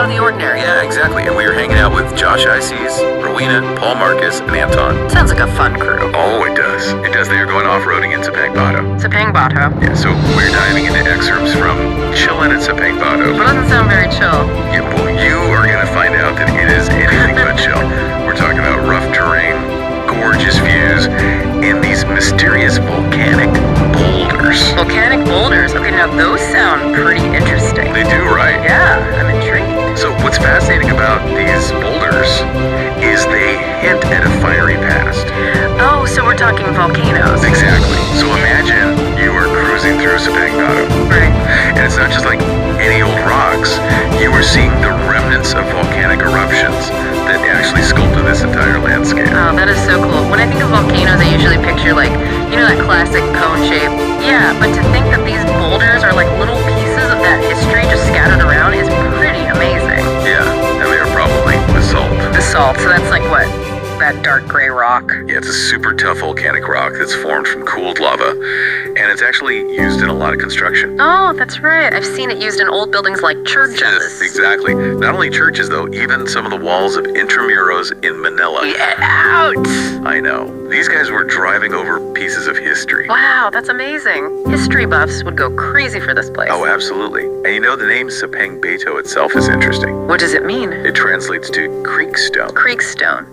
of the ordinary. Yeah, exactly. And we were hanging out with Josh Ices, Rowena, Paul Marcus, and Anton. Sounds like a fun crew. Oh, it does. It does. They are going off-roading in Sapang Bato. Sapang Bato. Yeah, so we're diving into excerpts from Chillin' at Sapang Bato. But it doesn't sound very chill. Yeah, well, you are going to find out that it is anything but chill. We're talking about rough terrain, gorgeous views, and these mysterious volcanic boulders. Volcanic boulders. Okay, now those sound pretty interesting. They do, right? Yeah, I'm intrigued. So what's fascinating about these boulders is they hint at a fiery past. Oh, so we're talking volcanoes. Exactly. So imagine you are cruising through Sapang Bato. Right. And it's not just like any old rocks. You are seeing the remnants of volcanic eruptions that actually sculpted this entire landscape. Oh, that is so cool. When I think of volcanoes, I usually picture that classic cone shape. Yeah, but to think that these boulders are like little pieces of that history just scattered around is pretty amazing. Yeah, and they are probably basalt. Basalt, so that's like what? That dark gray rock. Yeah, it's a super tough volcanic rock that's formed from cooled lava, and it's actually used in a lot of construction. Oh, that's right. I've seen it used in old buildings like churches. Yes, exactly. Not only churches, though, even some of the walls of Intramuros in Manila. Get out! I know. These guys were driving over pieces of history. Wow, that's amazing. History buffs would go crazy for this place. Oh, absolutely. And you know, the name Sapang Bato itself is interesting. What does it mean? It translates to creekstone. Creekstone.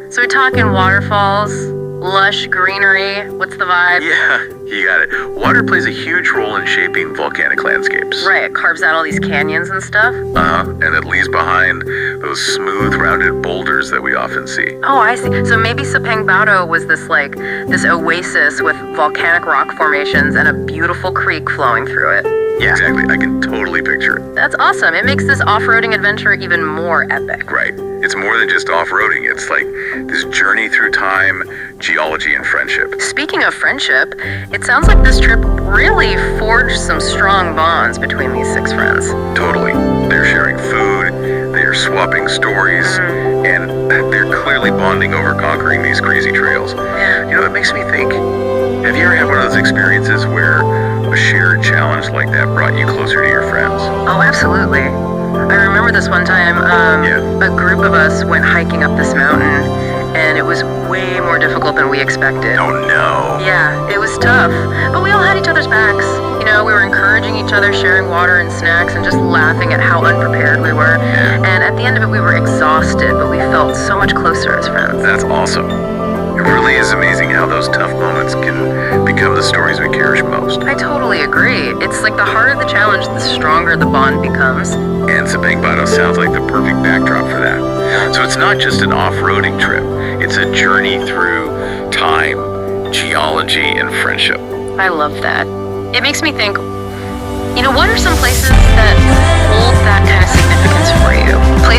So we're talking waterfalls, lush greenery. What's the vibe? Yeah, you got it. Water plays a huge role in shaping volcanic landscapes. Right, it carves out all these canyons and stuff. And it leaves behind those smooth, rounded boulders that we often see. Oh, I see. So maybe Sapang Bato was this oasis with volcanic rock formations and a beautiful creek flowing through it. Yeah, exactly. I can totally picture it. That's awesome. It makes this off-roading adventure even more epic. Right. It's more than just off-roading. It's like this journey through time, geology, and friendship. Speaking of friendship, it sounds like this trip really forged some strong bonds between these 6 friends. Totally. They're sharing food, they're swapping stories, and they're clearly bonding over conquering these crazy trails. Yeah. You know, it makes me think, have you ever had one of those experiences where a shared challenge like that brought you closer to your friends? Oh, absolutely. I remember this one time, a group of us went hiking up this mountain, and it was way more difficult than we expected. Oh no. Yeah, it was tough, but we all had each other's backs. You know, we were encouraging each other, sharing water and snacks, and just laughing at how unprepared we were. And at the end of it, we were exhausted, but we felt so much closer as friends. That's awesome. It really is amazing how those tough moments can become the stories we cherish most. I totally agree. It's like the harder the challenge, the stronger the bond becomes. And Sapang Bato sounds like the perfect backdrop for that. So it's not just an off-roading trip. It's a journey through time, geology, and friendship. I love that. It makes me think, what are some places that hold that kind of significance for you? Places